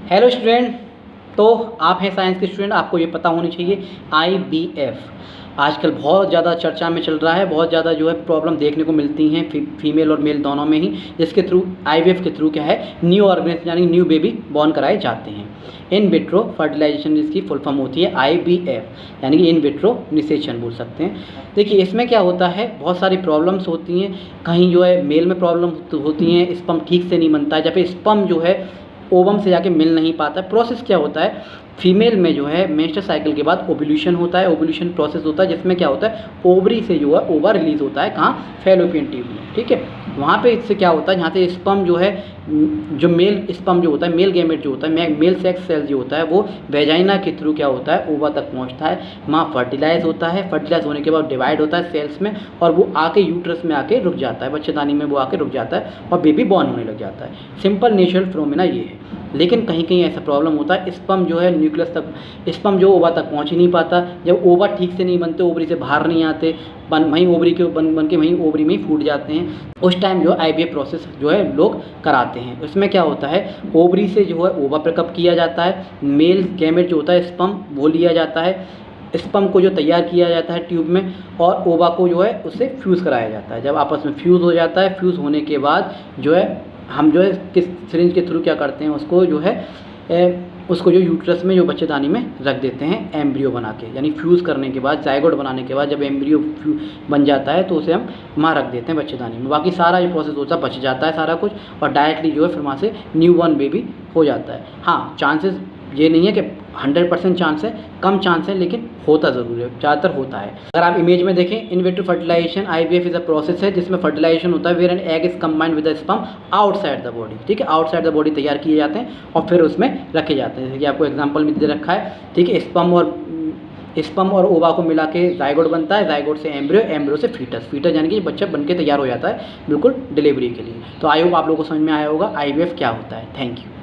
Hello student. तो आप हैं साइंस के स्टूडेंट, आपको ये पता होनी चाहिए आईवीएफ आजकल बहुत ज़्यादा चर्चा में चल रहा है। बहुत ज़्यादा जो है प्रॉब्लम देखने को मिलती हैं फीमेल और मेल दोनों में ही। इसके थ्रू आईवीएफ के थ्रू क्या है, न्यू ऑर्गेनिज्म यानी न्यू बेबी बॉर्न कराए जाते हैं। इन विट्रो फर्टिलाइजेशन इसकी फुल फॉर्म होती है आईवीएफ, यानी कि इन विट्रो निषेचन बोल सकते हैं। देखिए इसमें क्या होता है, बहुत सारी प्रॉब्लम्स होती हैं। कहीं जो है मेल में प्रॉब्लम होती हैं, स्पर्म ठीक से नहीं बनता है, या फिर स्पर्म जो है ओवम से जाके मिल नहीं पाता। प्रोसेस क्या होता है, फीमेल में जो है मेंस्ट्रुअल साइकिल के बाद ओव्यूलेशन होता है। ओव्यूलेशन प्रोसेस होता है जिसमें क्या होता है, ओवरी से जो है ओवा रिलीज होता है। कहाँ, फैलोपियन ट्यूब में, ठीक है। वहाँ पे इससे क्या होता है, यहाँ से स्पर्म जो है, जो मेल स्पर्म जो होता है, मेल गैमेट जो होता है, मेल सेक्स सेल जो होता है, वो वेजाइना के थ्रू क्या होता है, ओवा तक पहुँचता है। वहाँ फर्टिलाइज होता है। फर्टिलाइज होने के बाद डिवाइड होता है सेल्स में, और वो आके यूट्रस में आके रुक जाता है, बच्चेदानी में वो आके रुक जाता है और बेबी बॉर्न होने लग जाता है। सिंपल नेचुरल फिनोमेना ये है। लेकिन कहीं कहीं ऐसा प्रॉब्लम होता है, स्पर्म जो है न्यूक्लियस तक, स्पर्म जो ओवा तक पहुंच ही नहीं पाता। जब ओवा ठीक से नहीं बनते, ओवरी से बाहर नहीं आते, वहीं ओवरी के बन के वहीं ओवरी में ही फूट जाते हैं। उस टाइम जो आईवीएफ प्रोसेस जो है लोग कराते हैं। उसमें क्या होता है, ओवरी से जो है ओवा पिकअप किया जाता है। मेल गैमेट जो होता है स्पर्म वो लिया जाता है। स्पर्म को जो तैयार किया जाता है ट्यूब में, और ओवा को जो है उससे फ्यूज़ कराया जाता है। जब आपस में फ्यूज़ हो जाता है, फ्यूज़ होने के बाद जो है हम जो है किस सिरिंज के थ्रू क्या करते हैं, उसको जो है उसको जो यूट्रस में जो बच्चेदानी में रख देते हैं एम्ब्रियो बना के। यानी फ्यूज़ करने के बाद, जाइगोट बनाने के बाद जब एम्ब्रियो बन जाता है तो उसे हम वहाँ रख देते हैं बच्चेदानी में। बाकी सारा जो प्रोसेस होता है बच जाता है सारा कुछ, और डायरेक्टली जो है फिर वहाँ से न्यू बॉर्न बेबी हो जाता है। हाँ, चांसेस ये नहीं है कि 100% चांस है, कम चांस है, लेकिन होता ज़रूर है, ज़्यादातर होता है। अगर आप इमेज में देखें, in vitro fertilisation IVF is a process है जिसमें फर्टिलाइजेशन होता है where an egg is combined with the sperm outside the body, ठीक है। आउटसाइड द बॉडी तैयार किए जाते हैं और फिर उसमें रखे जाते हैं। जैसे कि आपको एग्जाम्पल में दे रखा है, ठीक है। स्पर्म और ओवा को मिला के जाइगोट बनता है, जाइगोट से एम्ब्रियो, एम्ब्रियो से फीटस, यानी कि बच्चा बनके तैयार हो जाता है बिल्कुल डिलीवरी के लिए। तो आई होप आप लोगों को समझ में आया होगा आईवीएफ क्या होता है। Thank you.